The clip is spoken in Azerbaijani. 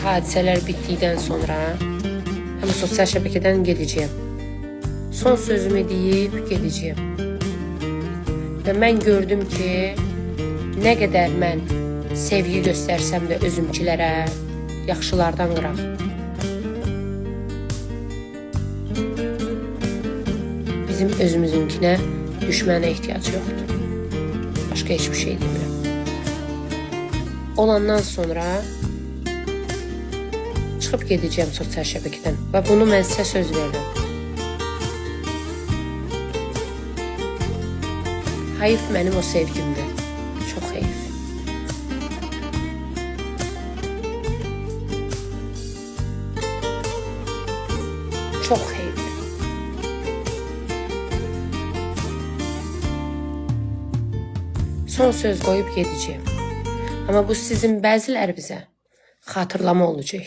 hadisələr bitdikdən sonra həm sosial şəbəkədən gedəcəyəm. Son sözümü deyib gedəcəyəm. Və mən gördüm ki, nə qədər mən sevgi göstərsəm də özümkilərə, yaxşılardan qıraq. Bizim özümüzünkinə düşmənə ehtiyac yoxdur. Başqa heç bir şey demirəm. Olandan sonra çıxıb gedəcəyəm sosial şəbəkədən və bunu mən sizə söz verirəm. Hayıf mənim o sevgimdir. Çox heyif. Çox heyif. Son söz qoyub gedəcəyəm. Amma bu sizin bəzilərinizə xatırlama olacaq.